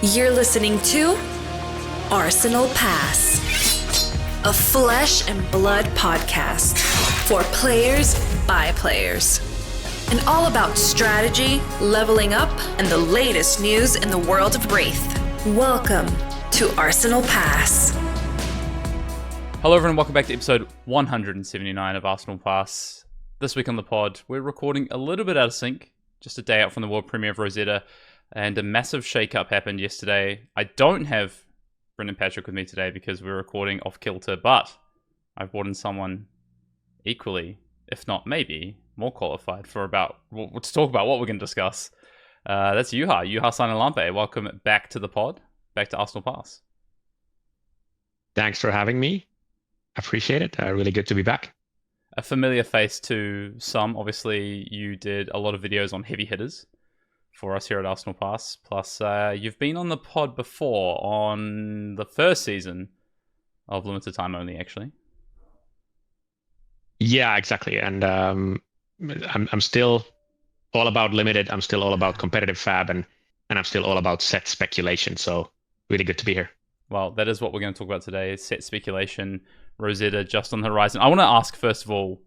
You're listening to Arsenal Pass, a flesh and blood podcast for players by players. And all about strategy, leveling up, and the latest news in the world of Wraith. Welcome to Arsenal Pass. Hello everyone, welcome back to episode 179 of Arsenal Pass. This week on the pod, we're recording a little bit out of sync, just a day out from the World Premiere of Rosetta, and a massive shake-up happened yesterday. I don't have Brendan Patrick with me today because we're recording off kilter, but I've brought in someone equally, if not maybe, more qualified to talk about what we're going to discuss. That's Juha Saarnilampi. Welcome back to the pod, back to Arsenal Pass. Thanks for having me. I appreciate it. Really good to be back. A familiar face to some. Obviously, you did a lot of videos on heavy hitters for us here at Arsenal Pass. Plus, you've been on the pod before on the first season of Limited Time Only, actually. Yeah, exactly. And I'm still all about limited. I'm still all about competitive fab, and I'm still all about set speculation. So really good to be here. Well, that is what we're going to talk about today, set speculation, Rosetta just on the horizon. I want to ask, first of all,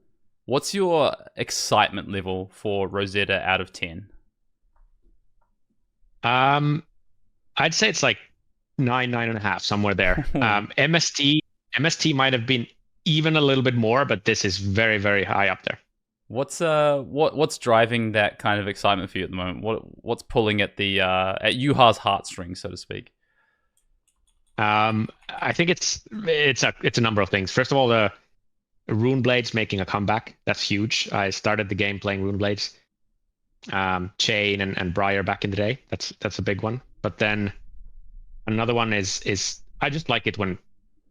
what's your excitement level for Rosetta out of 10? I'd say it's like 9.5, somewhere there. MST might have been even a little bit more, but this is very, very high up there. What's driving that kind of excitement for you at the moment? What's pulling at the at Juha's heartstrings, so to speak? I think it's a number of things. First of all, the Rune Blades making a comeback. That's huge. I started the game playing Rune Blades. Chain and Briar back in the day. That's a big one. But then another one is I just like it when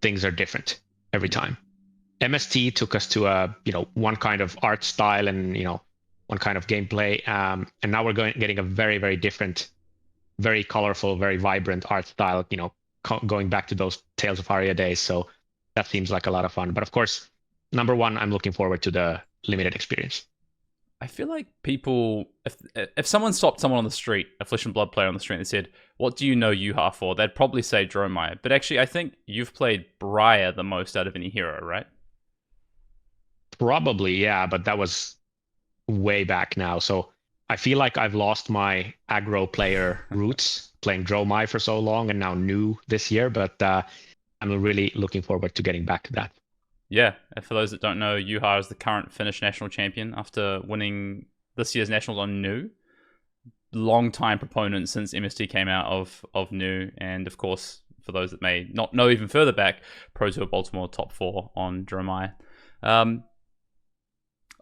things are different every time. MST took us to one kind of art style and one kind of gameplay, and now we're getting a very, very different, very colorful, very vibrant art style. Going back to those Tales of Aria days. So that seems like a lot of fun. But of course, number one, I'm looking forward to the limited experience. I feel like people, if someone stopped someone on the street, a Flesh and Blood player on the street, and said, "What do you know Juha for?" They'd probably say Dromai. But actually, I think you've played Briar the most out of any hero, right? Probably, yeah. But that was way back now. So I feel like I've lost my aggro player roots, playing Dromai for so long, and now new this year. But I'm really looking forward to getting back to that. Yeah, and for those that don't know, Juha is the current Finnish national champion after winning this year's nationals on new. Long-time proponent since MST came out of new, and of course, for those that may not know even further back, Pro Tour Baltimore top 4 on Dromai. I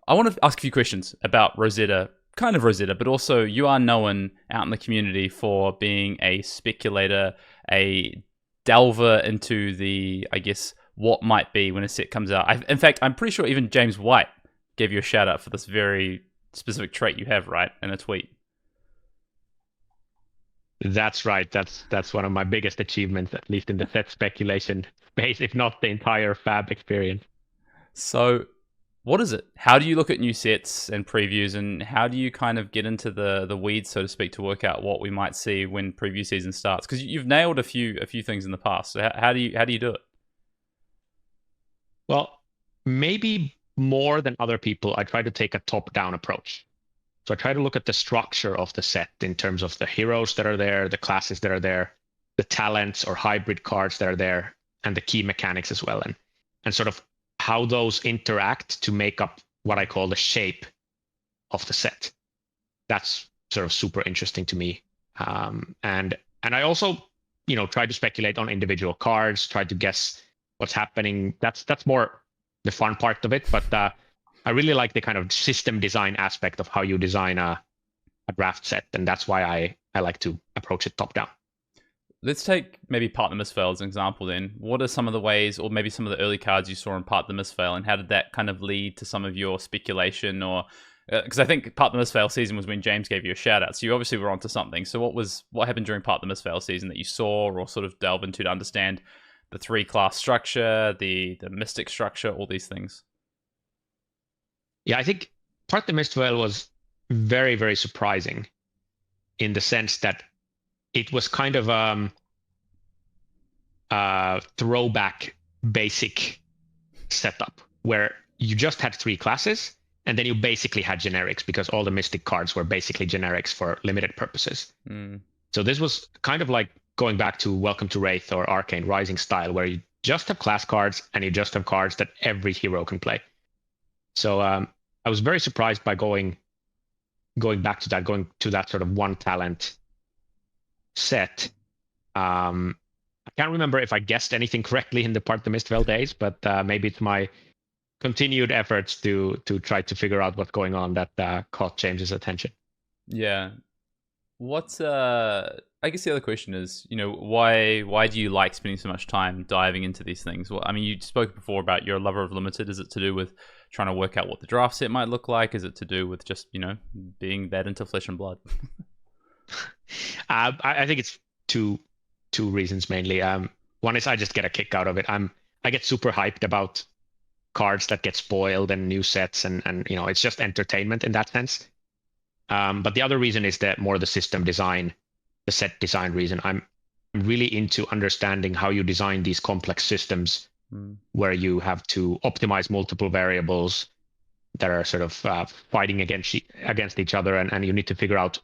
want to ask a few questions about Rosetta, but also you are known out in the community for being a speculator, a delver into the, I guess, what might be when a set comes out. In fact, I'm pretty sure even James White gave you a shout out for this very specific trait you have, right, in a tweet. That's right. That's one of my biggest achievements, at least in the set speculation space, if not the entire fab experience. So what is it? How do you look at new sets and previews, and how do you kind of get into the weeds, so to speak, to work out what we might see when preview season starts? Because you've nailed a few things in the past. So how do you do it? Well, maybe more than other people, I try to take a top-down approach. So I try to look at the structure of the set in terms of the heroes that are there, the classes that are there, the talents or hybrid cards that are there, and the key mechanics as well, and sort of how those interact to make up what I call the shape of the set. That's sort of super interesting to me. And I also, try to speculate on individual cards, try to guess what's happening. That's more the fun part of it. But I really like the kind of system design aspect of how you design a draft set. And that's why I like to approach it top down. Let's take maybe Part the Misfail as an example then. What are some of the ways, or maybe some of the early cards you saw in Part the Misfail, and how did that kind of lead to some of your speculation? Or because I think Part the Misfail season was when James gave you a shout out, so you obviously were onto something. So what happened during Part the Misfail season that you saw or sort of delve into to understand the 3-class structure, the mystic structure, all these things? Yeah, I think Part the Misfail was very, very surprising in the sense that it was kind of throwback basic setup where you just had 3 classes, and then you basically had generics because all the Mystic cards were basically generics for limited purposes. So this was kind of like going back to Welcome to Wraith or Arcane Rising style, where you just have class cards and you just have cards that every hero can play. So I was very surprised by going back to that sort of one talent set. I can't remember if I guessed anything correctly in the Part the Mistveil days, but maybe it's my continued efforts to try to figure out what's going on that caught James's attention. Yeah. What's I guess the other question is, why do you like spending so much time diving into these things? Well, I mean, you spoke before about you're a lover of limited. Is it to do with trying to work out what the draft set might look like? Is it to do with just, being that into flesh and blood? I think it's two reasons mainly. One is I just get a kick out of it. I get super hyped about cards that get spoiled and new sets, and it's just entertainment in that sense. But the other reason is that more the system design, the set design reason. I'm really into understanding how you design these complex systems where you have to optimize multiple variables that are sort of fighting against each other, and you need to figure out,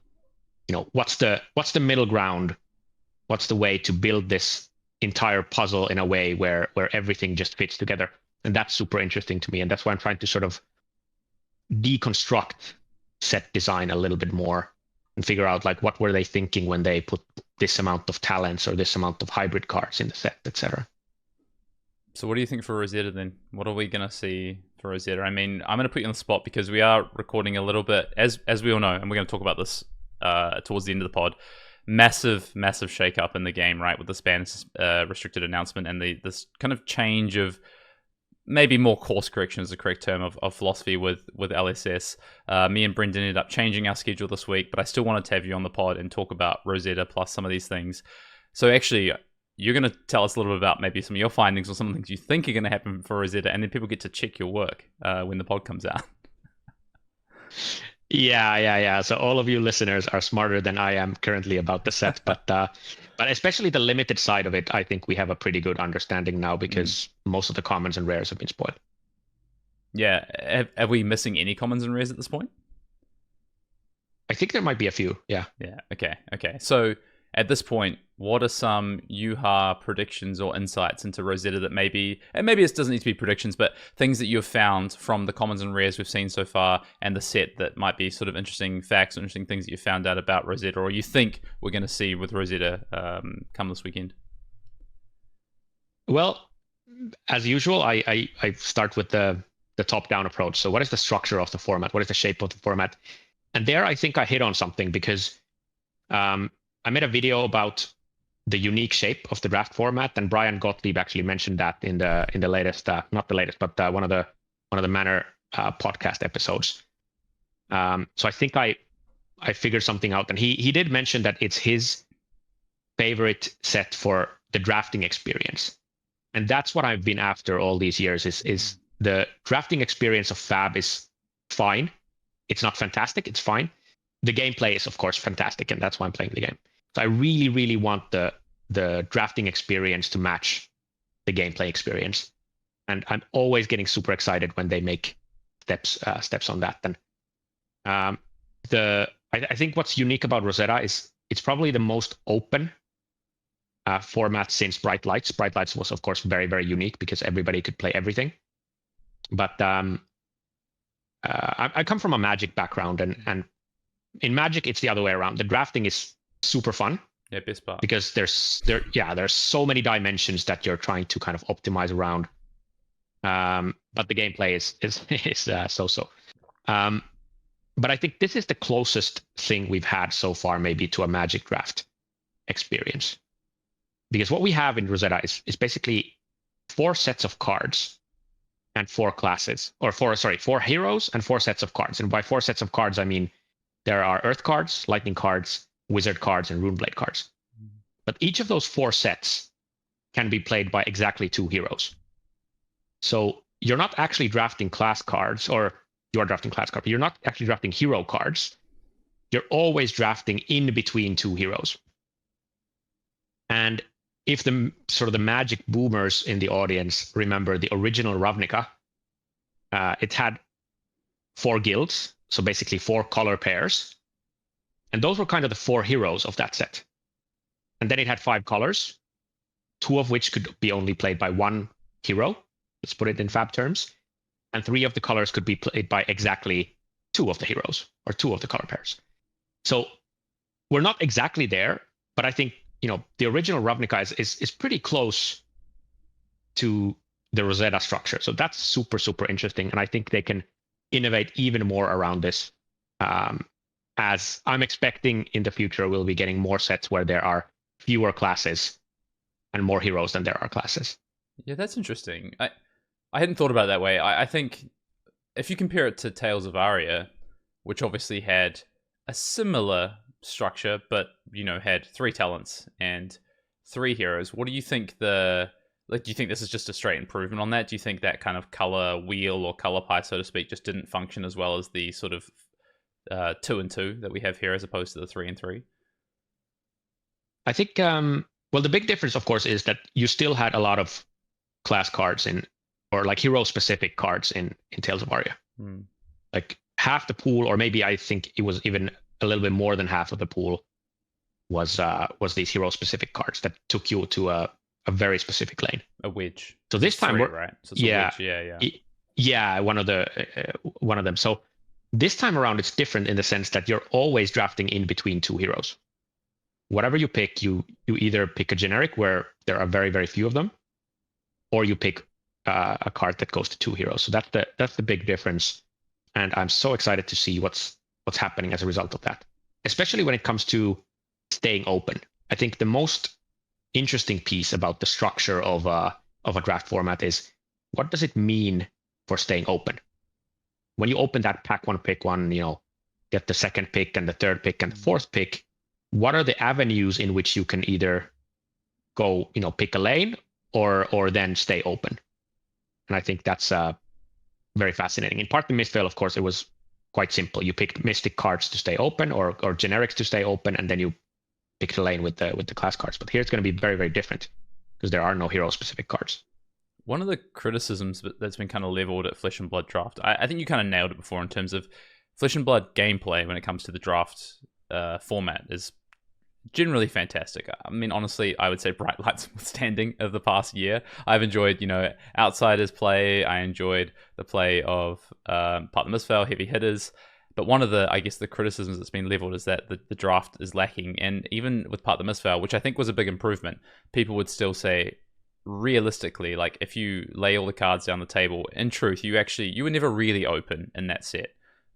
what's the middle ground, what's the way to build this entire puzzle in a way where everything just fits together. And that's super interesting to me, and that's why I'm trying to sort of deconstruct set design a little bit more and figure out like what were they thinking when they put this amount of talents or this amount of hybrid cards in the set, etc. So what do you think for Rosetta then? What are we going to see for Rosetta? I mean, I'm going to put you on the spot because we are recording a little bit, as we all know, and we're going to talk about this towards the end of the pod. Massive shake-up in the game, right, with the span restricted announcement and this kind of change of maybe more course correction is the correct term of philosophy with LSS. Me and Brendan ended up changing our schedule this week, but I still wanted to have you on the pod and talk about Rosetta plus some of these things. So actually, you're going to tell us a little bit about maybe some of your findings or some things you think are going to happen for Rosetta, and then people get to check your work when the pod comes out. Yeah. So all of you listeners are smarter than I am currently about the set, but especially the limited side of it, I think we have a pretty good understanding now because most of the commons and rares have been spoiled. Yeah. Are we missing any commons and rares at this point? I think there might be a few. Yeah. Yeah. Okay. So at this point, what are some Juha predictions or insights into Rosetta that maybe it doesn't need to be predictions, but things that you've found from the commons and rares we've seen so far and the set that might be sort of interesting facts or interesting things that you found out about Rosetta or you think we're going to see with Rosetta come this weekend? Well, as usual, I start with the top-down approach. So what is the structure of the format? What is the shape of the format? And there I think I hit on something because I made a video about the unique shape of the draft format, and Brian Gottlieb actually mentioned that in the latest, not the latest, but one of the Manor podcast episodes. So I think I figured something out, and he did mention that it's his favorite set for the drafting experience, and that's what I've been after all these years. Is the drafting experience of Fab is fine. It's not fantastic. It's fine. The gameplay is of course fantastic, and that's why I'm playing the game. So I really, really want the drafting experience to match the gameplay experience, and I'm always getting super excited when they make steps on that. And I think what's unique about Rosetta is it's probably the most open format since Bright Lights. Bright Lights was of course very, very unique because everybody could play everything. But I come from a Magic background, and in Magic it's the other way around. The drafting is super fun. Yeah, best part. Because there's so many dimensions that you're trying to kind of optimize around. But the gameplay is so-so. But I think this is the closest thing we've had so far maybe to a Magic draft experience. Because what we have in Rosetta is basically 4 sets of cards and 4 classes, or 4 heroes and 4 sets of cards. And by 4 sets of cards, I mean there are Earth cards, Lightning cards, Wizard cards, and Runeblade cards. But each of those 4 sets can be played by exactly 2 heroes. So you're not actually drafting class cards, or you are drafting class cards, but you're not actually drafting hero cards. You're always drafting in between 2 heroes. And if the sort of the magic boomers in the audience remember the original Ravnica, it had 4 guilds, so basically 4 color pairs. And those were kind of the 4 heroes of that set. And then it had 5 colors, 2 of which could be only played by 1 hero. Let's put it in fab terms. And 3 of the colors could be played by exactly 2 of the heroes or 2 of the color pairs. So we're not exactly there, but I think, the original Ravnica is pretty close to the Rosetta structure. So that's super, super interesting. And I think they can innovate even more around this. As I'm expecting in the future, we'll be getting more sets where there are fewer classes and more heroes than there are classes. Yeah, that's interesting. I hadn't thought about it that way. I think if you compare it to Tales of Aria, which obviously had a similar structure, but had 3 talents and 3 heroes. What do you think do you think this is just a straight improvement on that? Do you think that kind of color wheel or color pie, so to speak, just didn't function as well as the sort of 2 and 2 that we have here as opposed to the 3 and 3? I think, well, the big difference, of course, is that you still had a lot of class cards or like hero specific cards in Tales of Aria. Like half the pool, or maybe I think it was even a little bit more than half of the pool was these hero specific cards that took you to a very specific lane. A wedge. So this time, right? So it's a wedge. Yeah, one of them. So this time around, it's different in the sense that you're always drafting in between 2 heroes. Whatever you pick, you either pick a generic where there are very, very few of them, or you pick a card that goes to 2 heroes. So that's the big difference. And I'm so excited to see what's happening as a result of that, especially when it comes to staying open. I think the most interesting piece about the structure of a draft format is, what does it mean for staying open? When you open that pack 1, pick 1, get the second pick and the third pick and the fourth pick, what are the avenues in which you can either go, pick a lane or then stay open? And I think that's very fascinating. In Part the Mistveil, of course, it was quite simple. You picked mystic cards to stay open or generics to stay open, and then you picked a lane with the class cards. But here it's going to be very, very different because there are no hero specific cards. One of the criticisms that's been kind of leveled at Flesh and Blood draft, I think you kind of nailed it before in terms of Flesh and Blood gameplay when it comes to the draft format is generally fantastic. I mean, honestly, I would say Bright Light's withstanding of the past year. I've enjoyed, Outsiders play. I enjoyed the play of Part the Mistveil, Heavy Hitters. But one of the, I guess, the criticisms that's been leveled is that the draft is lacking. And even with Part the Mistveil, which I think was a big improvement, people would still say, realistically, like if you lay all the cards down the table, in truth, you were never really open in that set,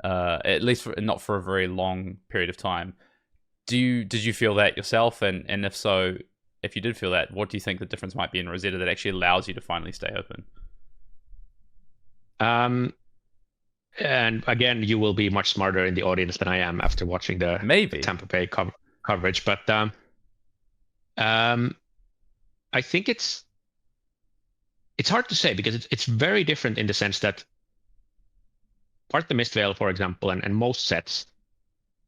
at least not for a very long period of time. Did you feel that yourself? And if so, if you did feel that, what do you think the difference might be in Rosetta that actually allows you to finally stay open? And again, you will be much smarter in the audience than I am after watching the Tampa Bay coverage. But I think it's hard to say because it's very different in the sense that Part the Mistveil, for example, and most sets,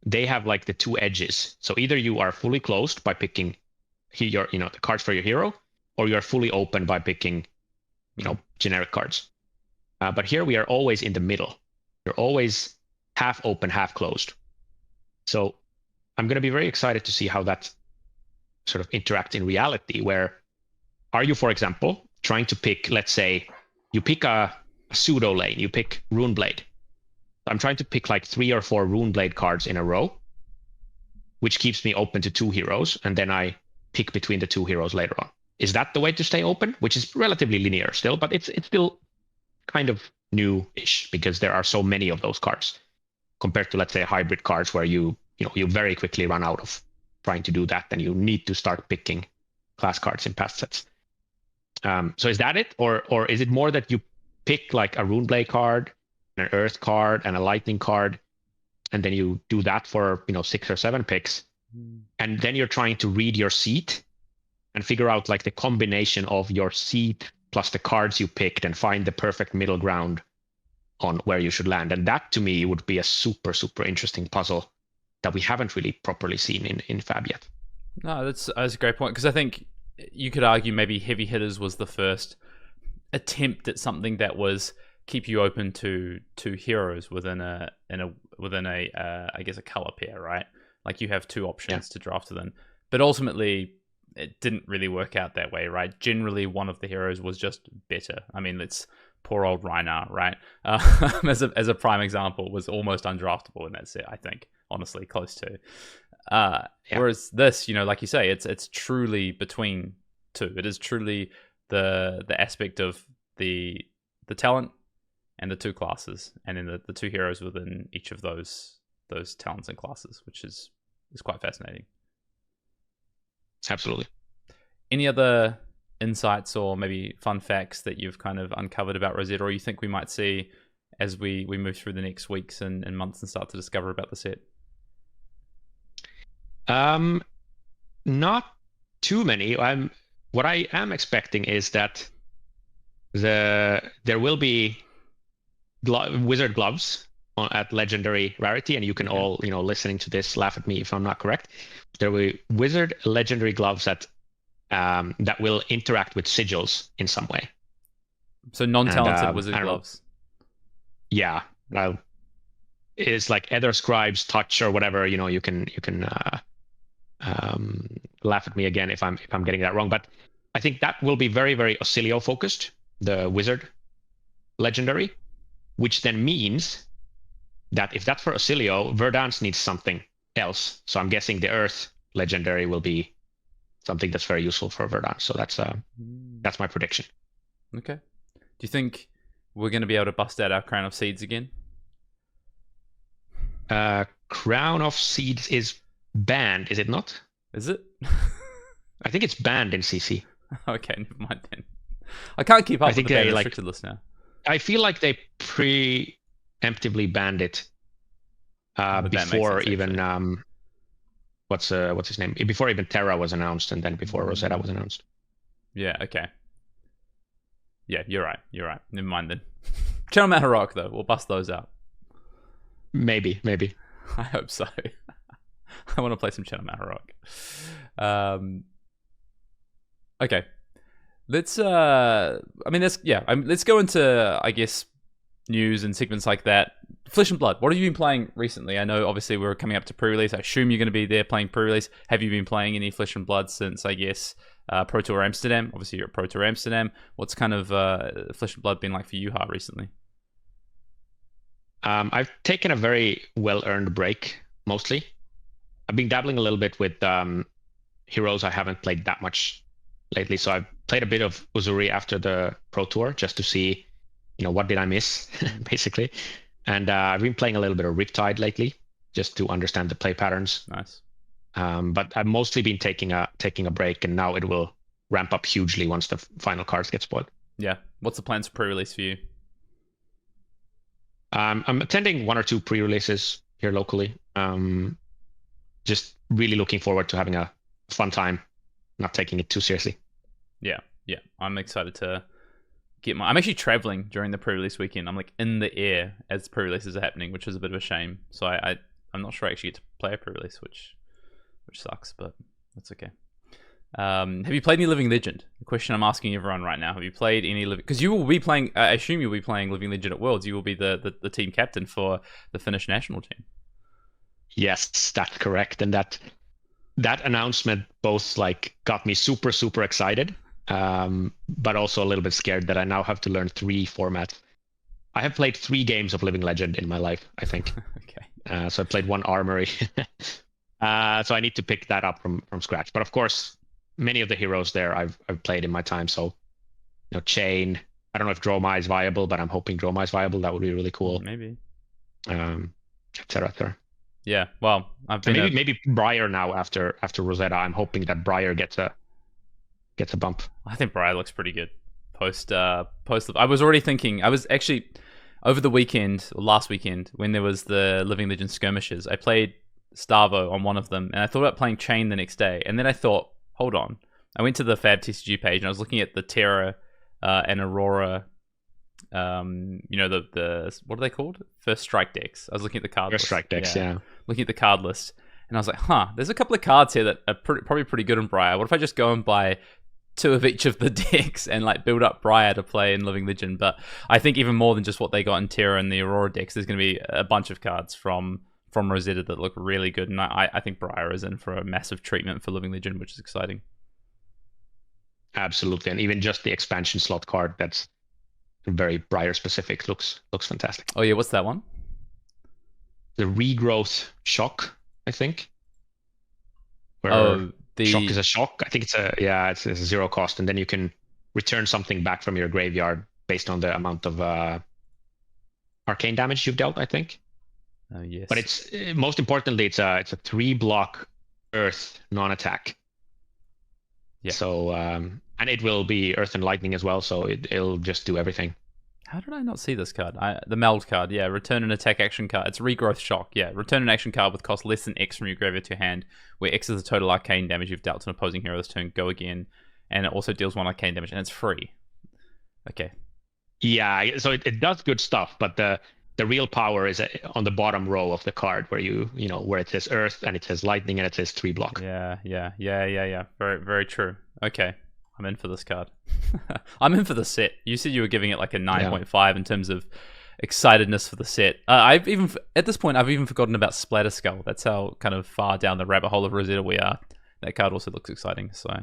they have like the 2 edges. So either you are fully closed by picking the cards for your hero, or you are fully open by picking, generic cards. But here we are always in the middle. You're always half open, half closed. So I'm going to be very excited to see how that sort of interacts in reality, where are you, for example, trying to pick, let's say, you pick a pseudo lane, you pick Runeblade. I'm trying to pick like 3 or 4 Runeblade cards in a row, which keeps me open to 2 heroes, and then I pick between the 2 heroes later on. Is that the way to stay open? Which is relatively linear still, but it's still kind of new-ish because there are so many of those cards compared to, let's say, hybrid cards where you very quickly run out of trying to do that, and you need to start picking class cards in past sets. So is that it, or is it more that you pick like a Runeblade card, an Earth card, and a Lightning card, and then you do that for 6 or 7 picks, and then you're trying to read your seat and figure out like the combination of your seat plus the cards you picked and find the perfect middle ground on where you should land. And that to me would be a super, super interesting puzzle that we haven't really properly seen in Fab yet. No, that's a great point, because I think you could argue maybe Heavy Hitters was the first attempt at something that was keep you open to heroes within a I guess a color pair, right? Like you have two options to draft within, but ultimately it didn't really work out that way, right? Generally, one of the heroes was just better. I mean, it's poor old Reinhardt, right? As a prime example, was almost undraftable in that set, I think, honestly, close to. Whereas this, like you say, it's truly between two. It is truly the aspect of the talent and the two classes, and then the two heroes within each of those talents and classes, which is quite fascinating. Absolutely. Any other insights or maybe fun facts that you've kind of uncovered about Rosetta, or you think we might see as we move through the next weeks and months and start to discover about the set? Not too many. What I am expecting is that there will be wizard gloves at legendary rarity, and you can all, listening to this, laugh at me if I'm not correct. There will be wizard legendary gloves that will interact with sigils in some way. So non-talented wizard gloves. Yeah, it's like Ether Scribe's touch or whatever. You can laugh at me again if I'm getting that wrong, but I think that will be very, very Auxilio focused, the wizard legendary, which then means that if that's for Auxilio, Verdansk needs something else. So I'm guessing the Earth legendary will be something that's very useful for Verdansk. So that's my prediction. Okay. Do you think we're going to be able to bust out our Crown of Seeds again? Crown of Seeds is banned, is it not? Is it? I think it's banned in CC. Okay, never mind then. I can't keep up with the ban restricted list now. I feel like they preemptively banned it before even what's his name? Before even Terra was announced, and then before Rosetta was announced. Yeah. Okay. Yeah, you're right. Never mind then. Channel Maharok though, we'll bust those out. Maybe. I hope so. I want to play some Channel Maharok. Okay. Let's let's go into, I guess, news and segments like that. Flesh and Blood, what have you been playing recently? I know obviously we're coming up to pre-release. I assume you're going to be there playing pre-release. Have you been playing any Flesh and Blood since, I guess, Pro Tour Amsterdam? Obviously you're at Pro Tour Amsterdam. What's kind of Flesh and Blood been like for you, Juha, recently? I've taken a very well-earned break, mostly. I've been dabbling a little bit with heroes I haven't played that much lately. So I've played a bit of Uzuri after the Pro Tour just to see, what did I miss, basically. And I've been playing a little bit of Riptide lately, just to understand the play patterns. Nice. But I've mostly been taking a break, and now it will ramp up hugely once the final cards get spoiled. Yeah. What's the plans for pre-release for you? I'm attending one or two pre-releases here locally. Just really looking forward to having a fun time, not taking it too seriously. Yeah. I'm excited to I'm actually traveling during the pre-release weekend. I'm like in the air as the pre-releases are happening, which is a bit of a shame. So I'm not sure I actually get to play a pre-release, which sucks, but that's okay. Have you played any Living Legend? The question I'm asking everyone right now. Have you played any Living? Because you will be playing. I assume you'll be playing Living Legend at Worlds. You will be the team captain for the Finnish national team. Yes, that's correct. And that announcement both got me super, super excited, but also a little bit scared that I now have to learn 3 formats. I have played 3 games of Living Legend in my life, I think. Okay. So I played 1 Armory. So I need to pick that up from scratch. But of course, many of the heroes there I've played in my time. So, Chain. I don't know if Dromai is viable, but I'm hoping Dromai is viable. That would be really cool. Maybe. Et cetera, et cetera. Yeah. Well, I've been maybe Briar now after Rosetta. I'm hoping that Briar gets a bump. I think Briar looks pretty good. Post. I was already thinking. I was actually over the weekend, or last weekend, when there was the Living Legend skirmishes. I played Starvo on one of them, and I thought about playing Chain the next day. And then I thought, hold on. I went to the Fab TCG page and I was looking at the Terra and Aurora. The what are they called? First Strike decks. I was looking at the card list. First Strike decks, yeah. Looking at the card list, And I was like, there's a couple of cards here that are probably pretty good in Briar. What if I just go and buy 2 of each of the decks and like build up Briar to play in Living Legend? But I think even more than just what they got in Terra and the Aurora decks, there's going to be a bunch of cards from Rosetta that look really good. And I think Briar is in for a massive treatment for Living Legend, which is exciting. Absolutely. And even just the expansion slot card that's very Briar specific looks fantastic. Oh yeah, what's that one? The Regrowth Shock, I think. Where Shock is a shock. I think it's a 0 cost, and then you can return something back from your graveyard based on the amount of arcane damage you've dealt, I think. Yes. But it's most importantly, it's a 3-block Earth non-attack. Yeah. So and it will be Earth and Lightning as well, so it'll just do everything. How did I not see this card? The Meld card, yeah. Return an attack action card. It's Regrowth Shock, yeah. Return an action card with cost less than X from your graveyard to your hand, where X is the total arcane damage you've dealt to an opposing hero this turn. Go again. And it also deals 1 arcane damage, and it's free. Okay. Yeah, so it does good stuff, but the real power is on the bottom row of the card where where it says Earth and it says Lightning and it says 3-block. Yeah. Very, very true. Okay. I'm in for this card. I'm in for the set. You said you were giving it like a 9.5 in terms of excitedness for the set. At this point, I've even forgotten about Splatter Skull. That's how kind of far down the rabbit hole of Rosetta we are. That card also looks exciting. So,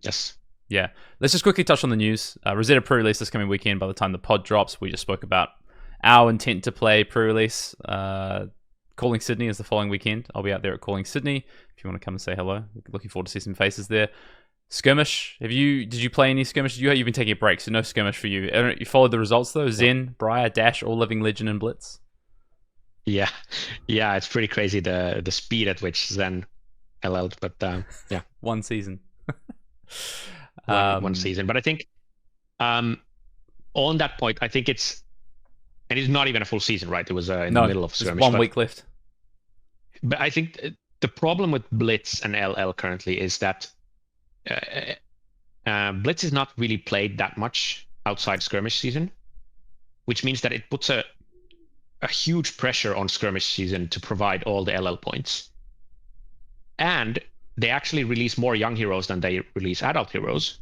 yes. Yeah. Let's just quickly touch on the news. Rosetta pre-release this coming weekend. By the time the pod drops, we just spoke about our intent to play pre-release. Calling Sydney is the following weekend. I'll be out there at Calling Sydney. If you want to come and say hello, looking forward to see some faces there. Skirmish. Did you play any skirmish? You've been taking a break, so no skirmish for you. You followed the results though. Zen, Briar, Dash, all Living Legend and Blitz. Yeah, it's pretty crazy the speed at which Zen LL'd, but yeah. One season. One season, but I think on that point, I think it's not even a full season, right? It was in the middle of skirmish. 1 week left. But I think the problem with Blitz and LL currently is that Blitz is not really played that much outside skirmish season, which means that it puts a huge pressure on skirmish season to provide all the LL points. And they actually release more young heroes than they release adult heroes.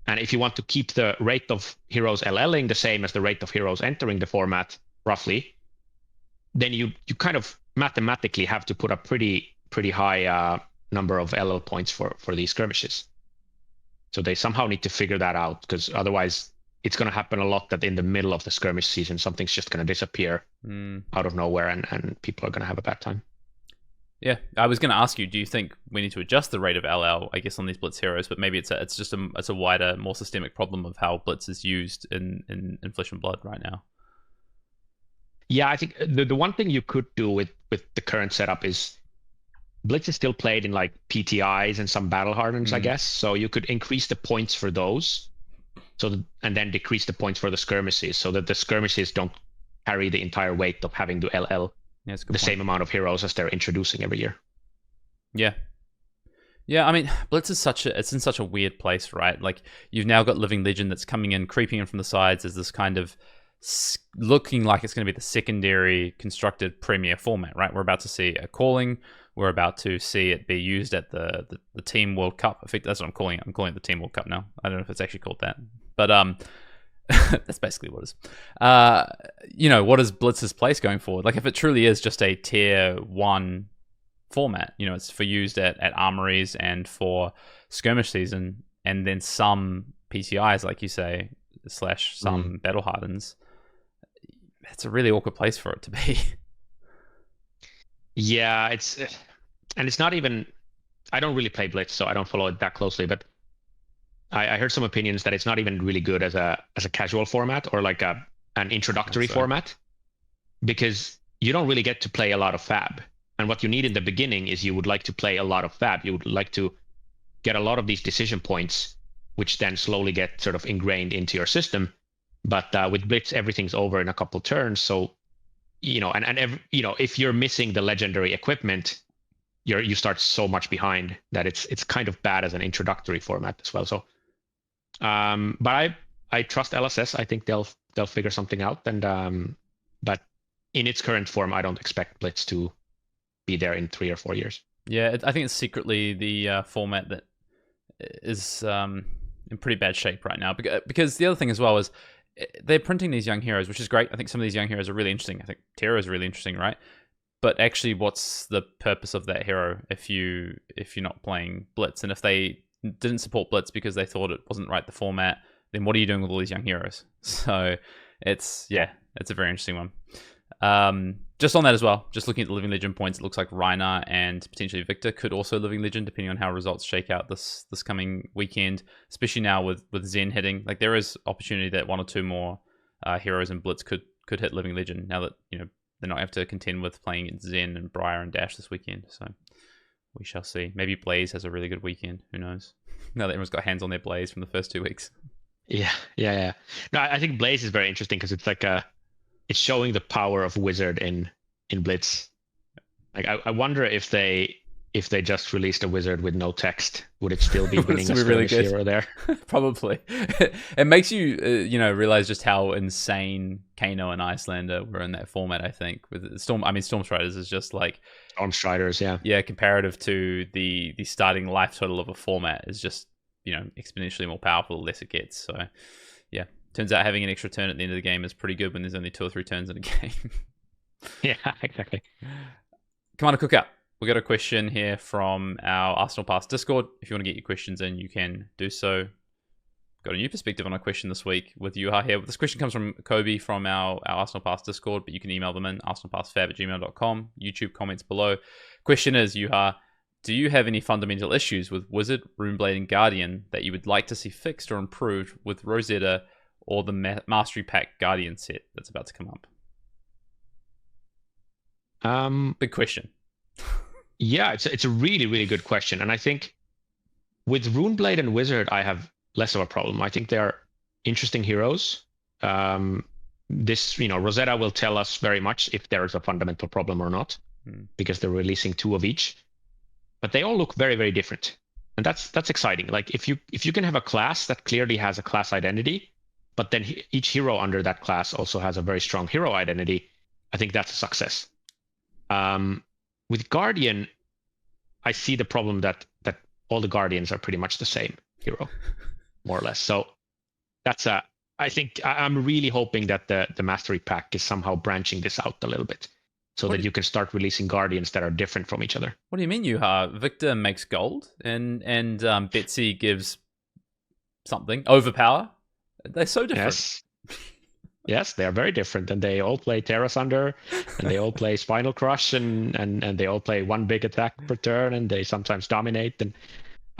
And if you want to keep the rate of heroes LLing the same as the rate of heroes entering the format, roughly, then you kind of mathematically have to put a pretty high number of LL points for these skirmishes. So they somehow need to figure that out, because otherwise it's going to happen a lot that in the middle of the skirmish season, something's just going to disappear out of nowhere and people are going to have a bad time. Yeah, I was going to ask you, do you think we need to adjust the rate of LL, I guess, on these Blitz heroes, but maybe it's a wider, more systemic problem of how Blitz is used in Flesh and Blood right now? Yeah, I think the one thing you could do with the current setup is Blitz is still played in like PTIs and some battle hardens, I guess. So you could increase the points for those, and then decrease the points for the skirmishes, so that the skirmishes don't carry the entire weight of having to LL the same amount of heroes as they're introducing every year. Yeah. I mean, Blitz is it's in such a weird place, right? Like, you've now got Living Legend that's coming in, creeping in from the sides as this kind of looking like it's going to be the secondary constructed premier format, right? We're about to see a Calling. We're about to see it be used at the Team World Cup. I think that's what I'm calling it. I'm calling it the Team World Cup now. I don't know if it's actually called that, but that's basically what it is. What is Blitz's place going forward? Like, if it truly is just a tier 1 format, it's for used at armories and for skirmish season, and then some PTIs, like you say, / some battle hardens. It's a really awkward place for it to be. Yeah, it's not even. I don't really play Blitz, so I don't follow it that closely. But I heard some opinions that it's not even really good as a casual format or like an introductory format, because you don't really get to play a lot of Fab. And what you need in the beginning is you would like to play a lot of Fab. You would like to get a lot of these decision points, which then slowly get sort of ingrained into your system. But with Blitz, everything's over in a couple turns. So, if you're missing the legendary equipment, you start so much behind that it's kind of bad as an introductory format as well. So, but I trust LSS. I think they'll figure something out. And but in its current form, I don't expect Blitz to be there in 3 or 4 years. Yeah, I think it's secretly the format that is in pretty bad shape right now. Because the other thing as well is they're printing these young heroes, which is great. I think some of these young heroes are really interesting. I think Terra is really interesting, right? But actually, what's the purpose of that hero if you're not playing Blitz? And if they didn't support Blitz because they thought it wasn't right the format, then what are you doing with all these young heroes? So it's a very interesting one. Just on that as well, just looking at the Living Legend points, it looks like Reiner and potentially Victor could also Living Legend, depending on how results shake out this coming weekend, especially now with Zen hitting. Like, there is opportunity that 1 or 2 more heroes in Blitz could hit Living Legend now that, they not have to contend with playing Zen and Briar and Dash this weekend. So we shall see. Maybe Blaze has a really good weekend. Who knows? Now that everyone's got hands on their Blaze from the first 2 weeks. Yeah. No, I think Blaze is very interesting because it's like it's showing the power of Wizard in Blitz. Like, I wonder if they just released a Wizard with no text, would it still be winning a really good hero there? Probably. It makes you realize just how insane Kano and Icelander were in that format. I think with Storm Striders is just like Storm Striders, yeah, comparative to the starting life total of a format is just exponentially more powerful the less it gets. So yeah, turns out having an extra turn at the end of the game is pretty good when there's only 2 or 3 turns in a game. Yeah, exactly. Come on, Cookout. We got a question here from our Arsenal Pass Discord. If you want to get your questions in, you can do so. Got a new perspective on our question this week with Juha here. This question comes from Kobe from our Arsenal Pass Discord, but you can email them in, arsenalpassfab@gmail.com. YouTube comments below. Question is, Juha, do you have any fundamental issues with Wizard, Runeblade, and Guardian that you would like to see fixed or improved with Rosetta or the Mastery Pack Guardian set that's about to come up? Big question. Yeah, it's a really, really good question. And I think with Runeblade and Wizard, I have less of a problem. I think they're interesting heroes. Rosetta will tell us very much if there is a fundamental problem or not, because they're releasing 2 of each. But they all look very, very different. And that's exciting. Like, if you can have a class that clearly has a class identity, but then each hero under that class also has a very strong hero identity, I think that's a success. With Guardian, I see the problem that all the Guardians are pretty much the same hero, more or less. So I think I'm really hoping that the Mastery Pack is somehow branching this out a little bit, so that you can start releasing Guardians that are different from each other. What do you mean, Juha? Victor makes gold, and Betsy gives something, overpower. They're so different. Yes, they are very different, and they all play Terra Sunder, and they all play Spinal Crush, and they all play 1 big attack per turn, and they sometimes dominate. And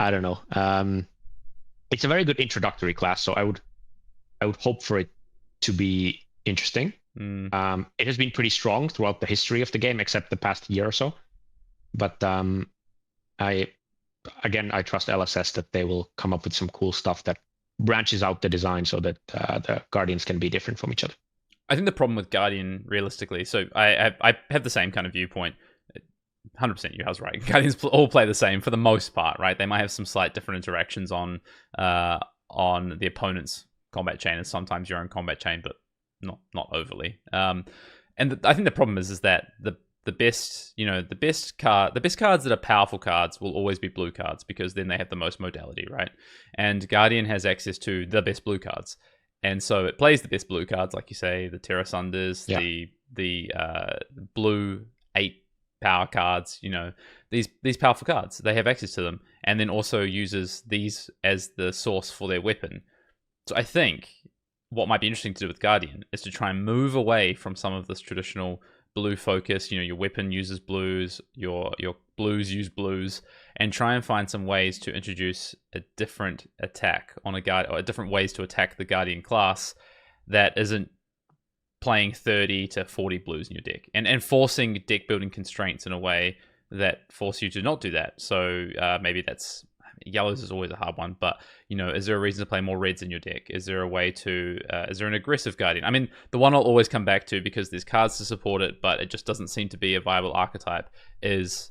I don't know. It's a very good introductory class, so I would hope for it to be interesting. It has been pretty strong throughout the history of the game, except the past year or so. But I trust LSS that they will come up with some cool stuff that branches out the design so that the Guardians can be different from each other. I think the problem with Guardian, realistically, so I have the same kind of viewpoint. 100% Juha's right. Guardians all play the same for the most part, right? They might have some slight different interactions on the opponent's combat chain and sometimes your own combat chain, but not overly. I think the problem is that the best cards that are powerful cards will always be blue cards, because then they have the most modality, right? And Guardian has access to the best blue cards, and so it plays the best blue cards, like you say, the Terra Sunders, the blue 8 power cards. These powerful cards, they have access to them, and then also uses these as the source for their weapon. So I think what might be interesting to do with Guardian is to try and move away from some of this traditional blue focus. Your weapon uses blues, your blues use blues, and try and find some ways to introduce a different attack on a guard, or different ways to attack the Guardian class that isn't playing 30 to 40 blues in your deck, and forcing deck building constraints in a way that force you to not do that. So maybe that's yellows is always a hard one, but is there a reason to play more reds in your deck? Is there a way to is there an aggressive Guardian? I mean, the one I'll always come back to, because there's cards to support it, but it just doesn't seem to be a viable archetype, is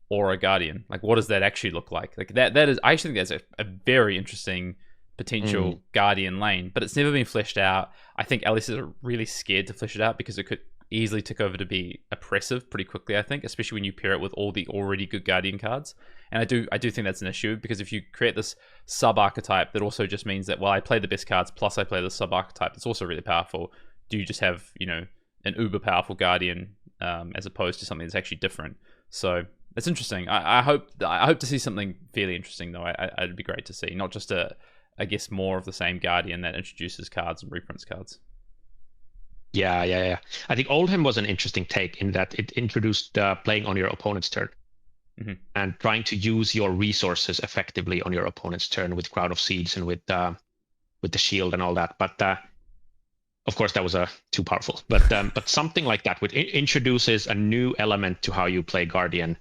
Aura Guardian. Like, what does that actually look like? Like, that is, I actually think that's a very interesting potential Guardian lane, but it's never been fleshed out. I think LSs are really scared to flesh it out because it easily tick over to be oppressive pretty quickly, I think, especially when you pair it with all the already good Guardian cards. And I do think that's an issue, because if you create this sub-archetype that also just means that, well, I play the best cards plus I play the sub-archetype, it's also really powerful. Do you just have, an uber powerful Guardian as opposed to something that's actually different? So it's interesting. I hope to see something fairly interesting, though. It'd be great to see, not just I guess more of the same Guardian that introduces cards and reprints cards. Yeah. I think Oldham was an interesting take in that it introduced playing on your opponent's turn, and trying to use your resources effectively on your opponent's turn with Crowd of Seeds and with the shield and all that. But of course, that was too powerful. But something like that, which introduces a new element to how you play Guardian,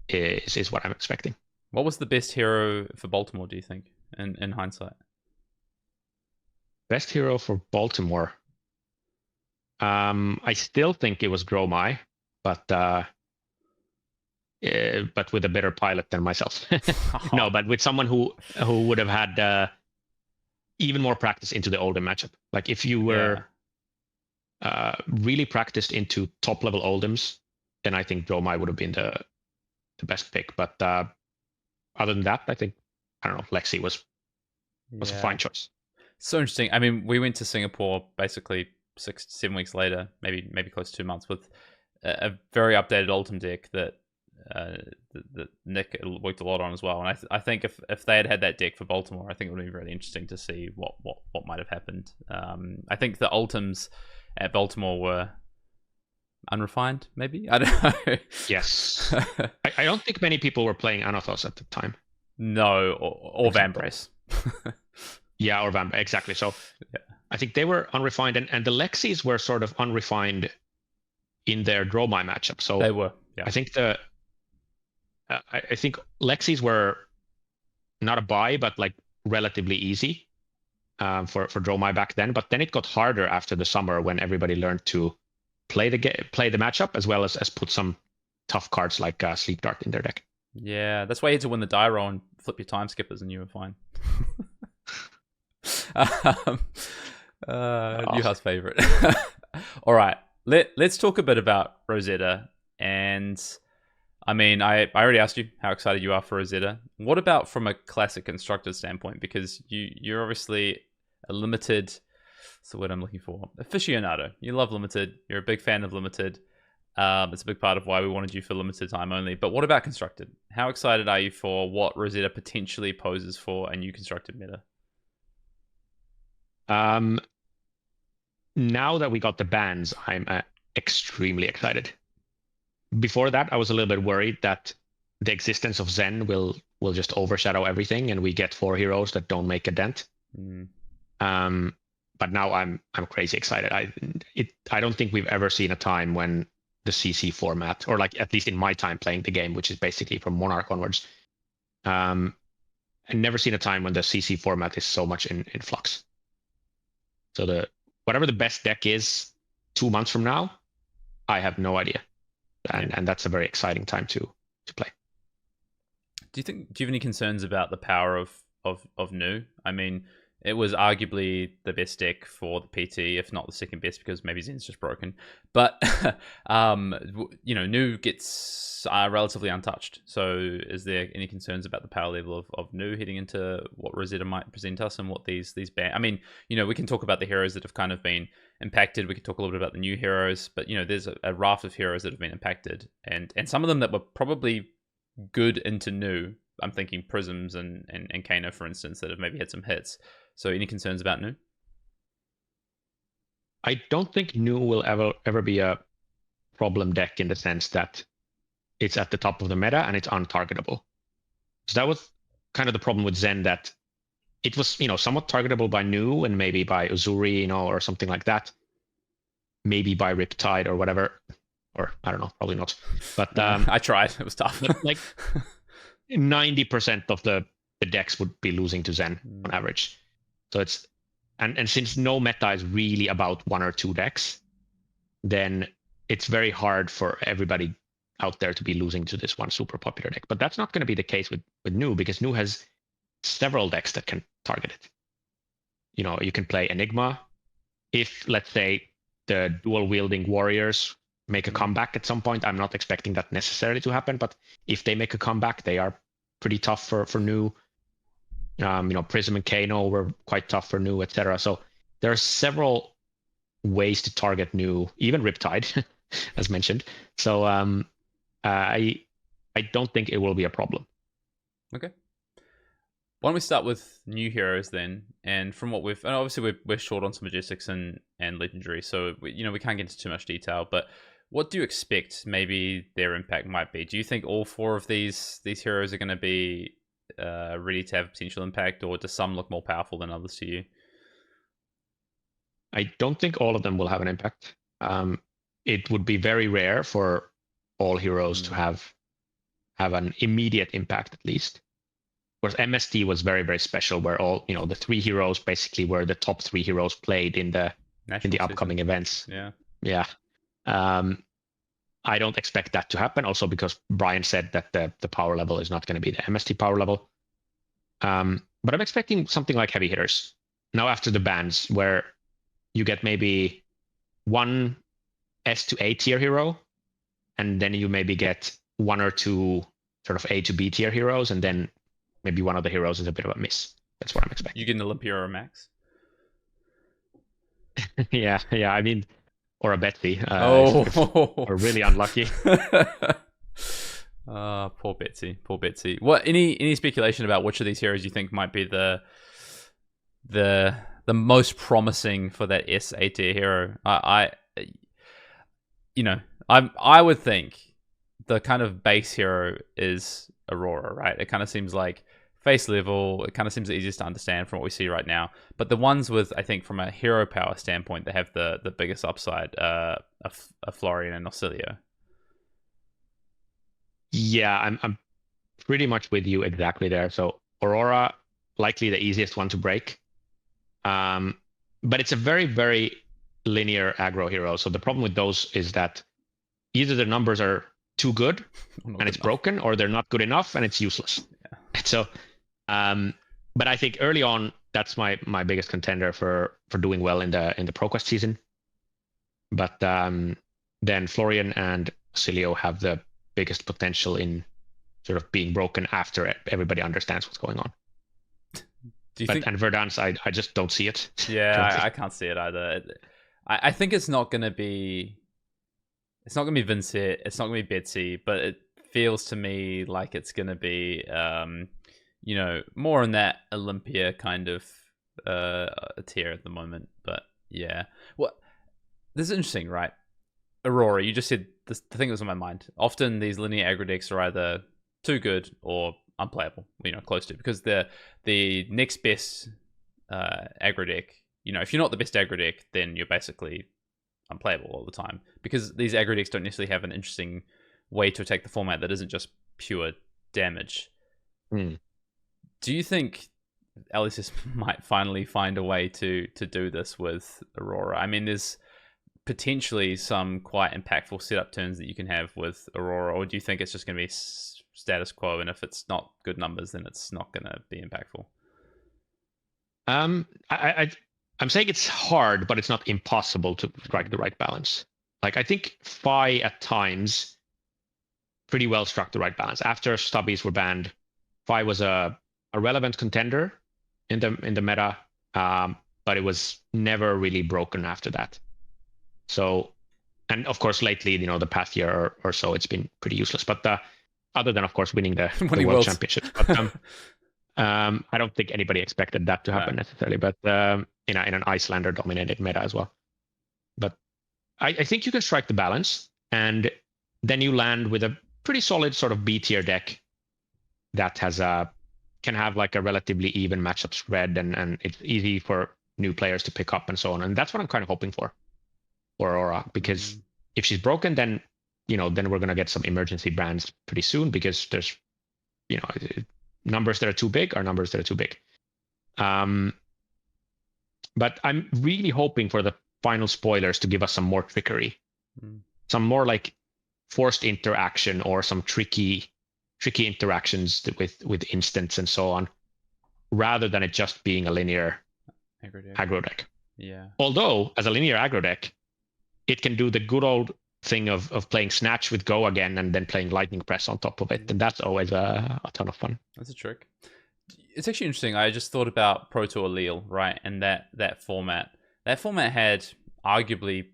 is what I'm expecting. What was the best hero for Baltimore, do you think, in hindsight? Best hero for Baltimore. I still think it was Gromai, but with a better pilot than myself. No, but with someone who would have had even more practice into the Oldham matchup. Like if you were really practiced into top level Oldhams, then I think Gromai would have been the best pick. But other than that, I think, I don't know, Lexi was a fine choice. So interesting. I mean, we went to Singapore basically 6 to 7 weeks later, maybe close to 2 months, with a very updated Ultim deck that Nick worked a lot on as well. And I think if they had that deck for Baltimore, I think it would be really interesting to see what might have happened. I think the Ultims at Baltimore were unrefined, maybe? I don't know. Yes. I don't think many people were playing Anothos at the time. No, or Vambrace. Yeah, or Vambrace, exactly. So I think they were unrefined, and the Lexis were sort of unrefined in their Dromai matchup. So they were. Yeah. I think I think Lexis were not a buy, but like relatively easy for Dromai back then. But then it got harder after the summer when everybody learned to play the matchup as well as put some tough cards like Sleep Dart in their deck. Yeah, that's why you had to win the die roll and flip your time skippers, and you were fine. Juha's favorite. All right, let's talk a bit about Rosetta. And I mean, I already asked you how excited you are for Rosetta. What about from a classic constructor standpoint? Because you're obviously a limited, what's the word I'm looking for? Aficionado. You love limited. You're a big fan of limited. It's a big part of why we wanted you for limited time only. But what about constructed? How excited are you for what Rosetta potentially poses for a new constructed meta? Now that we got the bans, I'm extremely excited. Before that, I was a little bit worried that the existence of Zen will just overshadow everything, and we get 4 heroes that don't make a dent. But now I'm crazy excited. I don't think we've ever seen a time when the CC format, or like at least in my time playing the game, which is basically from Monarch onwards, I've never seen a time when the CC format is so much in flux. So whatever the best deck is 2 months from now, I have no idea. And that's a very exciting time to play. Do you have any concerns about the power of Nu? I mean, it was arguably the best deck for the PT, if not the second best, because maybe Zen's just broken. But Nu gets relatively untouched. So is there any concerns about the power level of Nu heading into what Rosetta might present us and what these ban? I mean, we can talk about the heroes that have kind of been impacted. We could talk a little bit about the new heroes, but there's a raft of heroes that have been impacted, and some of them that were probably good into Nu. I'm thinking Prisms and Kano, for instance, that have maybe had some hits. So any concerns about Nu? I don't think Nu will ever be a problem deck in the sense that it's at the top of the meta and it's untargetable. So that was kind of the problem with Zen, that it was, somewhat targetable by Nu and maybe by Uzuri, or something like that. Maybe by Riptide or whatever. Or I don't know, probably not. But I tried. It was tough. Like 90% of the decks would be losing to Zen on average. So it's and since no meta is really about 1 or 2 decks, then it's very hard for everybody out there to be losing to this one super popular deck. But that's not going to be the case with Nu, because Nu has several decks that can target it. You can play Enigma. If, let's say, the dual wielding warriors make a comeback at some point. I'm not expecting that necessarily to happen, but if they make a comeback, they are pretty tough for new. Prism and Kano were quite tough for new, etc. So there are several ways to target new, even Riptide, as mentioned. So I don't think it will be a problem. Okay. Why don't we start with new heroes then? And from what and obviously we're short on some Majestics and Legendary, so we can't get into too much detail. But what do you expect maybe their impact might be? Do you think all 4 of these heroes are going to be ready to have potential impact, or does some look more powerful than others to you? I don't think all of them will have an impact. It would be very rare for all heroes to have an immediate impact, at least. Of course, MST was very, very special, where all the 3 heroes basically were the top 3 heroes played in the upcoming events. Yeah. I don't expect that to happen, also because Brian said that the power level is not going to be the MST power level. But I'm expecting something like heavy hitters now after the bans, where you get maybe 1 S to A tier hero, and then you maybe get 1 or 2 sort of A to B tier heroes, and then maybe one of the heroes is a bit of a miss. That's what I'm expecting. You get an Olympia or a Max? yeah. I mean, or a Betsy. Or really unlucky. Poor Betsy. What? Any speculation about which of these heroes you think might be the most promising for that S A tier hero? I would think the kind of base hero is Aurora, right? It kind of seems like face level. It kind of seems the easiest to understand from what we see right now. But the ones with, I think, from a hero power standpoint, they have the biggest upside, a Florian and Auxilio. Yeah, I'm pretty much with you exactly there. So Aurora, likely the easiest one to break. But it's a very, very linear aggro hero. So the problem with those is that either the numbers are too good and it's broken, or they're not good enough and it's useless. Yeah. So, but I think early on, that's my biggest contender for doing well in the ProQuest season. But then Florian and Auxilio have the biggest potential in sort of being broken after everybody understands what's going on. And Verdansk, I just don't see it. Yeah, I can't see it either. I think it's not going to be Vincent, it's not going to be Betsy, but it feels to me like it's going to be more in that Olympia kind of tier at the moment. But yeah, well, this is interesting, right? Aurora, you just said this, the thing that was on my mind. Often these linear aggro decks are either too good or unplayable, close to, because the next best aggro deck, if you're not the best aggro deck, then you're basically unplayable all the time, because these aggro decks don't necessarily have an interesting way to attack the format that isn't just pure damage. Do you think LSS might finally find a way to do this with Aurora? I mean, there's potentially some quite impactful setup turns that you can have with Aurora, or do you think it's just going to be status quo, and if it's not good numbers, then it's not going to be impactful? I'm saying it's hard, but it's not impossible to strike the right balance. Like, I think Fi at times pretty well struck the right balance. After stubbies were banned, Fi was a relevant contender in the meta, but it was never really broken after that. So, and of course, lately, the past year or so, it's been pretty useless. But other than, of course, winning the World Championship. But I don't think anybody expected that to happen necessarily, but in an Icelander-dominated meta as well. But I think you can strike the balance, and then you land with a pretty solid sort of B-tier deck that can have like a relatively even matchup spread, and it's easy for new players to pick up and so on. And that's what I'm kind of hoping for Aurora, because if she's broken, then then we're going to get some emergency brands pretty soon, because there's numbers that are too big are numbers that are too big. But I'm really hoping for the final spoilers to give us some more trickery, some more like forced interaction, or some tricky interactions with instants and so on, rather than it just being a linear aggro deck. Yeah. Although, as a linear aggro deck, it can do the good old thing of playing Snatch with Go again and then playing Lightning Press on top of it. And that's always a ton of fun. That's a trick. It's actually interesting. I just thought about Pro Tour Lille, right? And that format. That format had arguably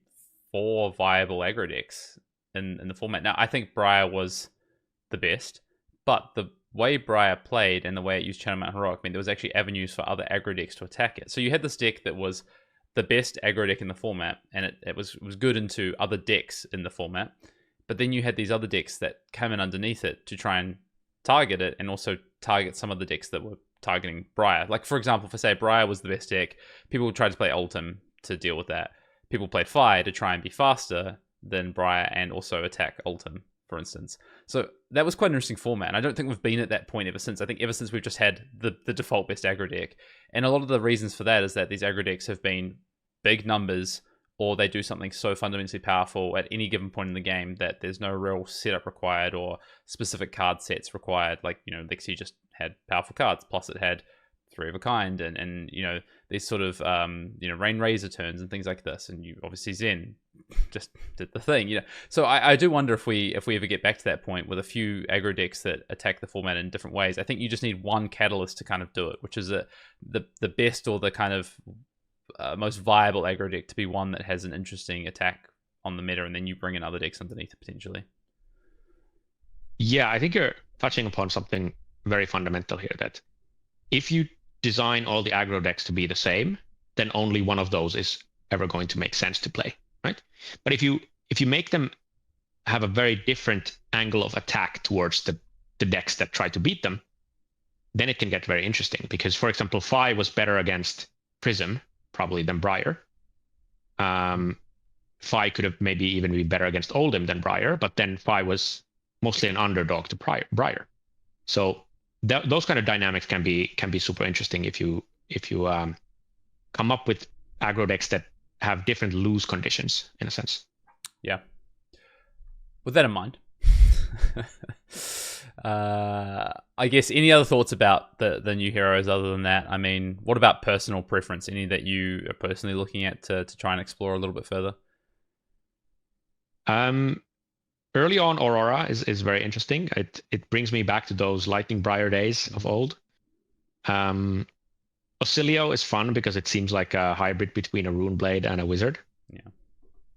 4 viable aggro decks in the format. Now, I think Briar was the best, but the way Briar played and the way it used Channel Mount Heroic, I mean, there was actually avenues for other aggro decks to attack it. So you had this deck that was the best aggro deck in the format, and it was good into other decks in the format. But then you had these other decks that came in underneath it to try and target it, and also target some of the decks that were targeting Briar. Like, for example, for say Briar was the best deck, people tried to play Ultim to deal with that. People played Fire to try and be faster than Briar and also attack Ultim, for instance. So that was quite an interesting format, and I don't think we've been at that point ever since. I think ever since we've just had the default best aggro deck. And a lot of the reasons for that is that these aggro decks have been big numbers, or they do something so fundamentally powerful at any given point in the game that there's no real setup required or specific card sets required. Like, Lexi just had powerful cards, plus it had 3 of a kind, and these sort of Rain Razor turns and things like this. And you obviously Zen just did the thing, So I do wonder if we ever get back to that point with a few aggro decks that attack the format in different ways. I think you just need one catalyst to kind of do it, which is the best or the kind of most viable aggro deck to be one that has an interesting attack on the meta, and then you bring in other decks underneath it potentially. Yeah, I think you're touching upon something very fundamental here, that if you design all the aggro decks to be the same, then only one of those is ever going to make sense to play, right? But if you make them have a very different angle of attack towards the decks that try to beat them, then it can get very interesting. Because, for example, Fi was better against Prism probably than Briar. Fi could have maybe even been better against Oldhim than Briar, but then Fi was mostly an underdog to Briar. So those kind of dynamics can be super interesting if you come up with aggro decks that have different lose conditions in a sense. Yeah. With that in mind, I guess any other thoughts about the new heroes other than that? I mean, what about personal preference? Any that you are personally looking at to try and explore a little bit further? Early on, Aurora is very interesting. It brings me back to those Lightning Briar days of old. Auxilio is fun because it seems like a hybrid between a Runeblade and a Wizard. Yeah.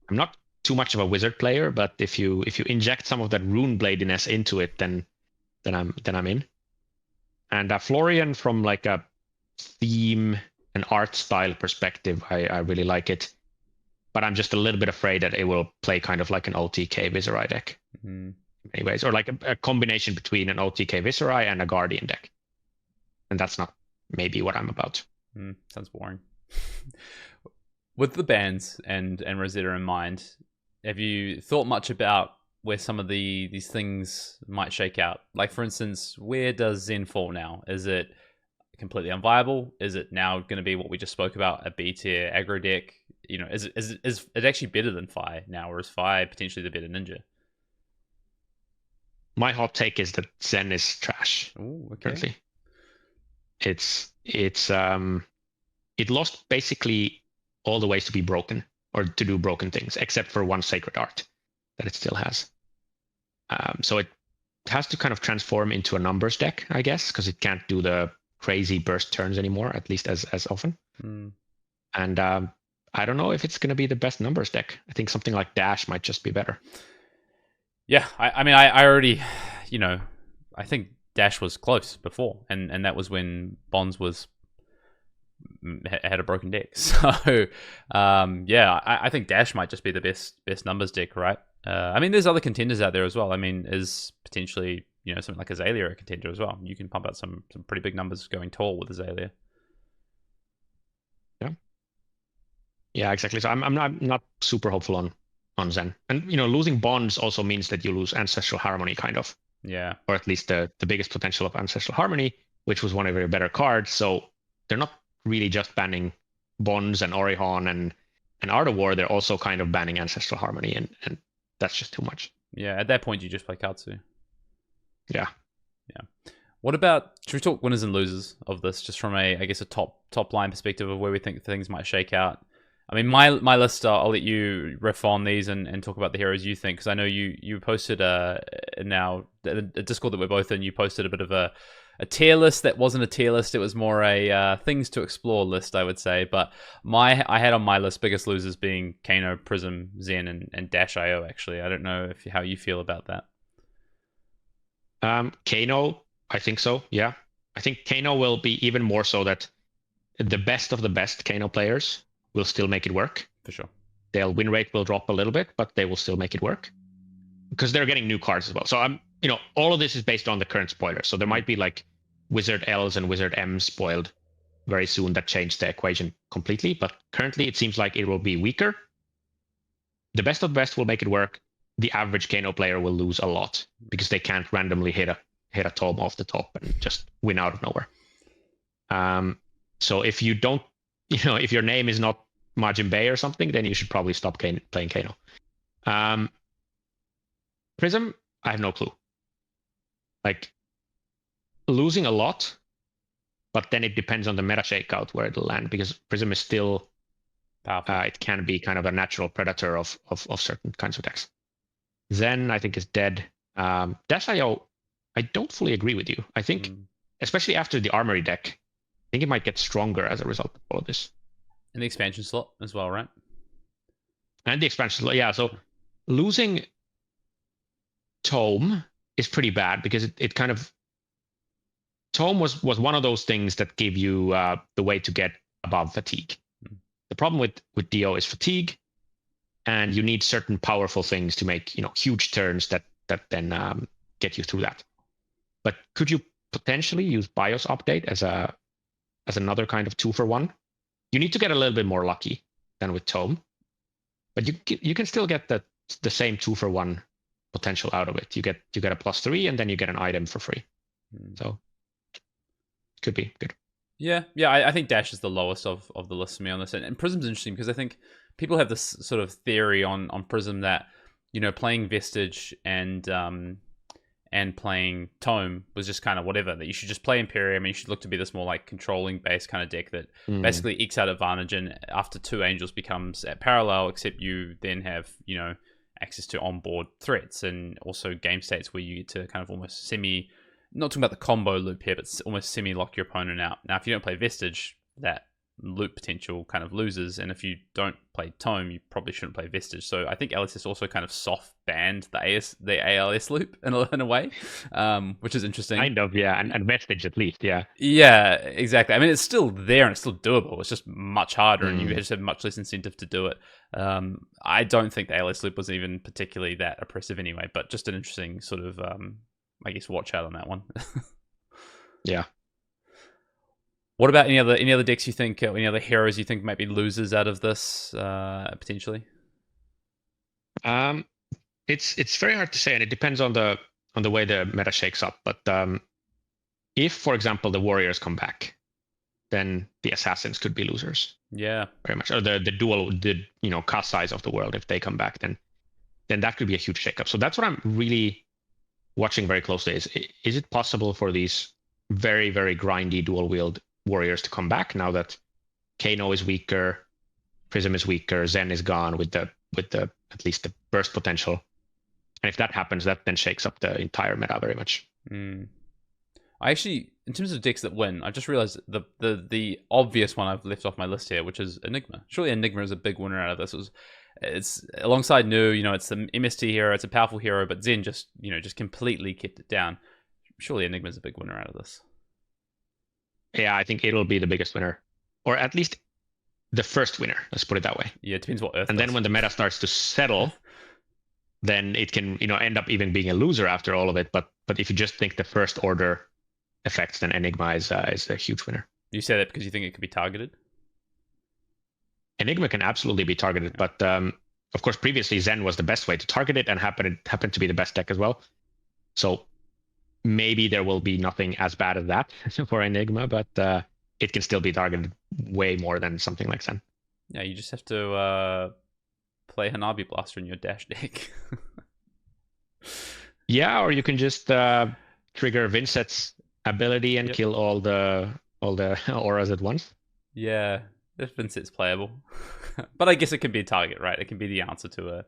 I'm not too much of a Wizard player, but if you inject some of that Runebladiness into it, then I'm in. And Florian, from like a theme and art style perspective, I really like it. But I'm just a little bit afraid that it will play kind of like an OTK Viserai deck. Mm-hmm. Anyways, or like a combination between an OTK Viserai and a Guardian deck. And that's not maybe what I'm about. Sounds boring. With the bans and Rosetta in mind, have you thought much about where some of these things might shake out? Like, for instance, where does Zen fall now? Is it completely unviable? Is it now going to be what we just spoke about, a B tier aggro deck? Is it actually better than Fi now, or is Fi potentially the better ninja? My hot take is that Zen is trash. Ooh, okay. Currently. It lost basically all the ways to be broken or to do broken things, except for one sacred art that it still has. So it has to kind of transform into a numbers deck, I guess, because it can't do the crazy burst turns anymore, at least as often. And I don't know if it's going to be the best numbers deck. I think something like Dash might just be better. Yeah, I mean, I already, I think Dash was close before, and that was when Bonds had a broken deck. So, yeah, I think Dash might just be the best numbers deck, right? I mean, there's other contenders out there as well. I mean, is potentially, something like Azalea a contender as well. You can pump out some pretty big numbers going tall with Azalea. Yeah, exactly. So I'm not super hopeful on Zen. And losing Bonds also means that you lose Ancestral Harmony, kind of. Yeah. Or at least the biggest potential of Ancestral Harmony, which was one of your better cards. So they're not really just banning Bonds and Orihon and Art of War. They're also kind of banning Ancestral Harmony, and that's just too much. Yeah, at that point you just play Katsu. Yeah. What about, should we talk winners and losers of this, just from a top line perspective of where we think things might shake out? I mean, my list. I'll let you riff on these and talk about the heroes you think, because I know you posted now a Discord that we're both in. You posted a bit of a tier list that wasn't a tier list. It was more a things to explore list, I would say. But I had on my list biggest losers being Kano, Prism, Zen, and Dash.io. Actually, I don't know how you feel about that. Kano, I think so. Yeah, I think Kano will be even more so that the best of the best Kano players will still make it work. For sure. Their win rate will drop a little bit, but they will still make it work because they're getting new cards as well. So all of this is based on the current spoilers. So there might be like Wizard L's and Wizard M's spoiled very soon that change the equation completely. But currently it seems like it will be weaker. The best of the best will make it work. The average Kano player will lose a lot because they can't randomly hit a tome off the top and just win out of nowhere. So if you don't, if your name is not Majin Bay or something, then you should probably stop playing Kano. Prism, I have no clue. Like, losing a lot, but then it depends on the meta shakeout where it'll land, because Prism is still powerful. It can be kind of a natural predator of certain kinds of decks. Zen, I think, is dead. Dash.io, I don't fully agree with you. I think, especially after the Armory deck, I think it might get stronger as a result of all of this. And the expansion slot as well, right? And the expansion slot, yeah. So losing Tome is pretty bad because it kind of... Tome was one of those things that gave you the way to get above fatigue. The problem with Dio is fatigue, and you need certain powerful things to make huge turns that then get you through that. But could you potentially use BIOS update as another kind of 2-for-1? You need to get a little bit more lucky than with Tome, but you can still get the same 2-for-1 potential out of it. You get a +3, and then you get an item for free. So could be good. Yeah. I think Dash is the lowest of the list for me on this, and Prism's interesting because I think people have this sort of theory on Prism that playing Vestige and playing Tome was just kind of whatever, that you should just play Imperium and you should look to be this more like controlling based kind of deck that basically ekes out advantage, and after 2 Angels becomes at parallel, except you then have access to onboard threats and also game states where you get to kind of almost not talking about the combo loop here, but almost semi-lock your opponent out. Now, if you don't play Vestige, that loop potential kind of loses, and if you don't play Tome, you probably shouldn't play Vestige. So I think LSS also kind of soft banned the ALS loop in a way, which is interesting. Kind of, yeah, and Vestige at least, yeah. Yeah, exactly. I mean, it's still there and it's still doable. It's just much harder, and you just have much less incentive to do it. I don't think the ALS loop was even particularly that oppressive anyway, but just an interesting sort of, I guess, watch out on that one. Yeah. What about any other decks you think, any other heroes you think might be losers out of this, potentially? It's very hard to say, and it depends on the way the meta shakes up. But if, for example, the Warriors come back, then the Assassins could be losers. Yeah, very much. Or the dual, cast size of the world, if they come back, then that could be a huge shakeup. So that's what I'm really watching very closely. Is it possible for these very, very grindy dual wield Warriors to come back now that Kano is weaker, Prism is weaker, Zen is gone with the at least the burst potential, and if that happens, that then shakes up the entire meta very much. I actually, in terms of decks that win, I just realized the obvious one I've left off my list here, which is Enigma. Surely Enigma is a big winner out of this. It's alongside Nu, it's an MST hero, it's a powerful hero, but Zen just completely kept it down. Surely Enigma is a big winner out of this. Yeah, I think it'll be the biggest winner, or at least the first winner. Let's put it that way. Yeah, it depends what Earth. And then when the meta starts to settle, then it can end up even being a loser after all of it. But if you just think the first order effects, then Enigma is a huge winner. You say that because you think it could be targeted? Enigma can absolutely be targeted, but of course previously Zen was the best way to target it, and happened to be the best deck as well. So maybe there will be nothing as bad as that for Enigma, but it can still be targeted way more than something like Zen. Yeah, you just have to play Hanabi Blaster in your dash deck. Yeah, or you can just trigger Vincent's ability and kill all the auras at once. Yeah, If Vincent's playable. But I guess it can be a target, right? It can be the answer to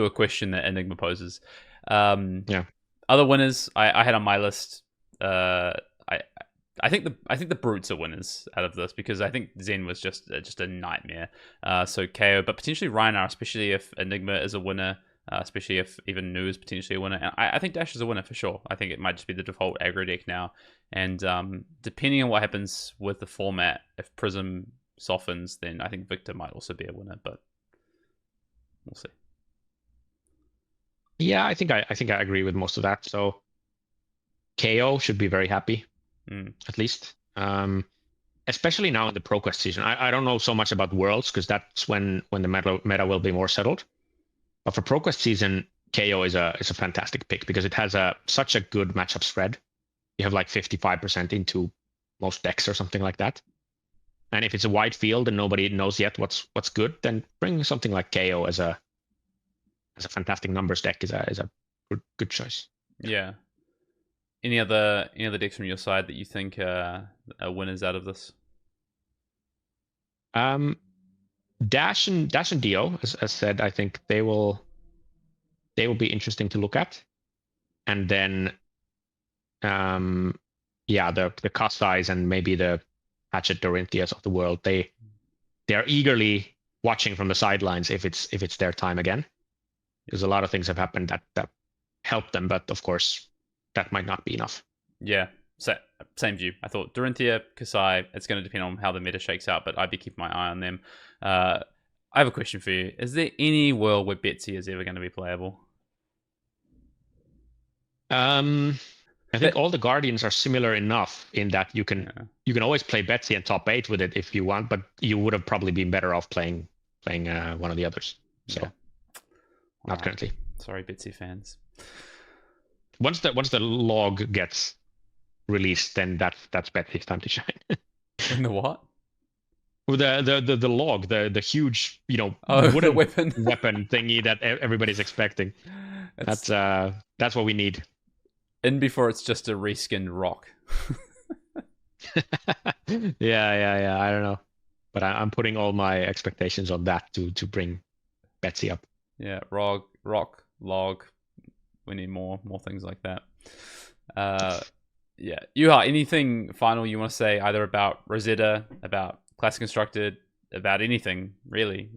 a question that Enigma poses. Other winners I had on my list. I think the brutes are winners out of this because I think Zen was just a nightmare. So KO, but potentially Rhinar, especially if Enigma is a winner, especially if even Nu is potentially a winner. And I think Dash is a winner for sure. I think it might just be the default aggro deck now. And depending on what happens with the format, if Prism softens, then I think Victor might also be a winner, but we'll see. Yeah, I think I agree with most of that. So KO should be very happy, at least. Especially now in the ProQuest season. I don't know so much about Worlds because that's when the meta will be more settled. But for ProQuest season, KO is a fantastic pick because it has such a good matchup spread. You have like 55% into most decks or something like that. And if it's a wide field and nobody knows yet what's good, then bring something like KO as a fantastic numbers deck is a good choice. Yeah. Any other decks from your side that you think are winners out of this? Dash and Dio, as said, I think they will be interesting to look at. And then the Kasai's and maybe the Hatchet Dorinthias of the world, they are eagerly watching from the sidelines if it's their time again. Because a lot of things have happened that help them, but of course that might not be enough. Yeah, same view. I thought Dorinthia, Kasai, it's going to depend on how the meta shakes out, but I'd be keeping my eye on them. I have a question for you. Is there any world where Betsy is ever going to be playable? I think all the Guardians are similar enough in that you can always play Betsy and top 8 with it if you want, but you would have probably been better off playing one of the others. So not currently. Sorry, Betsy fans. Once the log gets released, then that's Betsy's time to shine. In the what? With the log, the huge wooden weapon thingy that everybody's expecting. That's what we need. In before it's just a reskinned rock. Yeah. I don't know, but I'm putting all my expectations on that to bring Betsy up. Yeah, rock, log. We need more things like that. Yeah, Juha, anything final you want to say either about Rosetta, about Classic Constructed, about anything really?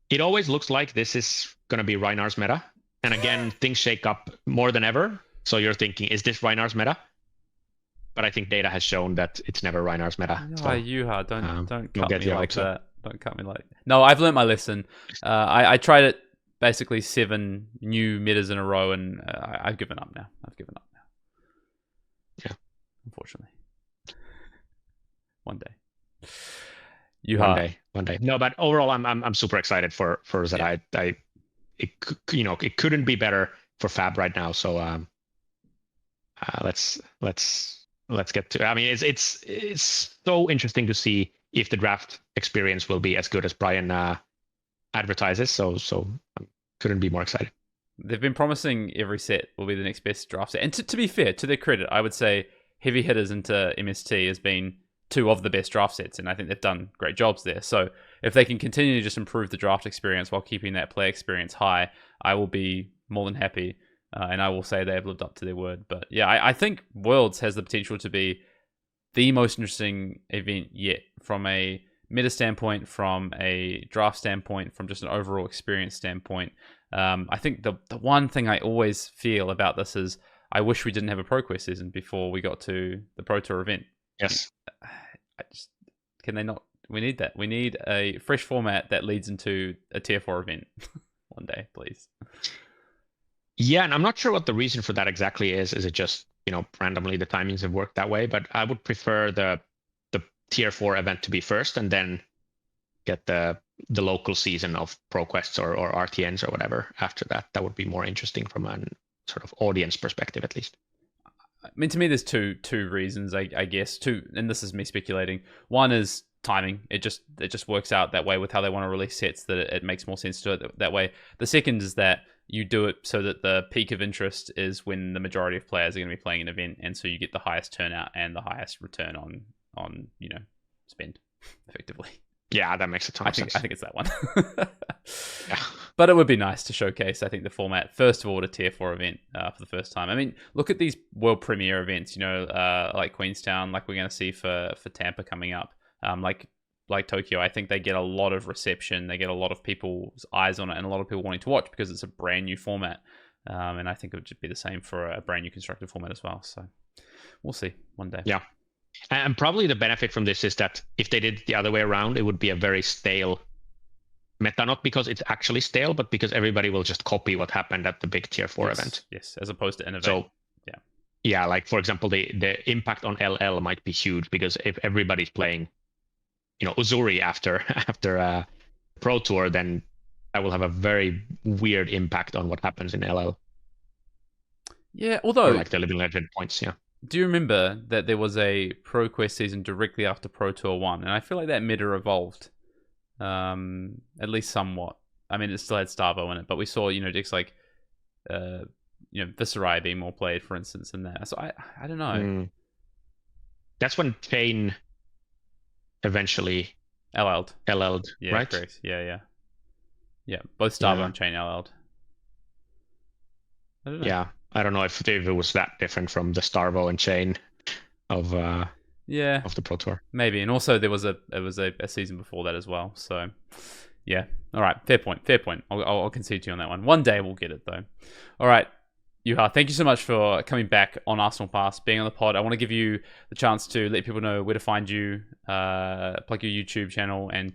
It always looks like this is going to be Rhinar's meta. And again, things shake up more than ever. So you're thinking, is this Rhinar's meta? But I think data has shown that it's never Rhinar's meta. No, so, Juha, don't cut me like that. Don't cut me like that. No, I've learned my lesson. I tried it basically 7 new metas in a row, and I've given up now. Yeah. Unfortunately. One day. Juha. One day. No, but overall, I'm super excited for Rosetta. Yeah. It couldn't be better for Fab right now. So let's get to. I mean, it's so interesting to see if the draft experience will be as good as Brian advertises. So couldn't be more excited. They've been promising every set will be the next best draft set. And to be fair, to their credit, I would say Heavy Hitters into MST has been 2 of the best draft sets, and I think they've done great jobs there. So if they can continue to just improve the draft experience while keeping that play experience high, I will be more than happy, and I will say they have lived up to their word. But yeah, I think Worlds has the potential to be the most interesting event yet, from a meta standpoint, from a draft standpoint, from just an overall experience standpoint. I think the one thing I always feel about this is I wish we didn't have a ProQuest season before we got to the Pro Tour event. Yes. Can they not? We need that. We need a fresh format that leads into a Tier 4 event one day, please. Yeah, and I'm not sure what the reason for that exactly is. Is it just, randomly the timings have worked that way? But I would prefer the Tier 4 event to be first and then get the local season of ProQuests or RTNs or whatever after that. That would be more interesting from a sort of audience perspective, at least. I mean, to me, there's two reasons, I guess. Two, and this is me speculating. One is timing. It just works out that way with how they want to release sets, that it makes more sense to do it that way. The second is that you do it so that the peak of interest is when the majority of players are going to be playing an event, and so you get the highest turnout and the highest return on spend, effectively. Yeah, that makes a ton of sense. I think it's that one. Yeah. But it would be nice to showcase, I think, the format, first of all, at a Tier 4 event for the first time. I mean, look at these World Premiere events, like Queenstown, like we're going to see for Tampa coming up, like Tokyo. I think they get a lot of reception. They get a lot of people's eyes on it and a lot of people wanting to watch because it's a brand new format. And I think it would just be the same for a brand new constructed format as well. So we'll see one day. Yeah. And probably the benefit from this is that if they did it the other way around, it would be a very stale meta, not because it's actually stale, but because everybody will just copy what happened at the big Tier 4 event. Yes, as opposed to innovate. So, yeah, like for example, the impact on LL might be huge because if everybody's playing, Uzuri after Pro Tour, then that will have a very weird impact on what happens in LL. Yeah, although or like the Living Legend points, yeah. Do you remember that there was a Pro Quest season directly after Pro Tour 1? And I feel like that meta evolved. At least somewhat. I mean, it still had Starvo in it, but we saw, decks like, Viserai being more played, for instance, in there. So I don't know. That's when Chain eventually LL'd. Yeah, right? Correct. Yeah. Both Starvo and Chain LL'd. I don't know. Yeah, I don't know if it was that different from the Starvo and Chain of the Pro Tour. Maybe. And also there was a season before that as well. So yeah. All right. Fair point. I'll concede to you on that one. One day we'll get it though. All right. Juha, thank you so much for coming back on Arsenal Pass, being on the pod. I want to give you the chance to let people know where to find you, plug your YouTube channel and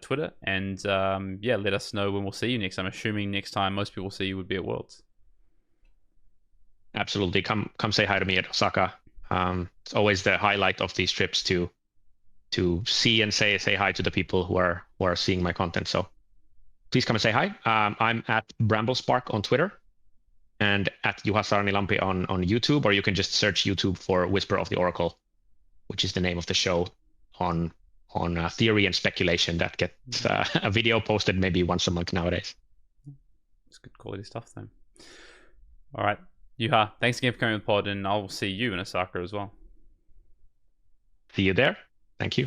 Twitter, and let us know when we'll see you next. I'm assuming next time most people see you would be at Worlds. Absolutely. Come say hi to me at Osaka. It's always the highlight of these trips to see and say hi to the people who are seeing my content. So please come and say hi. I'm at Bramblespark on Twitter and at Juha Saarnilampi on YouTube, or you can just search YouTube for Whisper of the Oracle, which is the name of the show on theory and speculation that gets a video posted maybe once a month nowadays. It's good quality stuff then. All right. Juha, thanks again for coming on the pod, and I'll see you in Osaka as well. See you there. Thank you.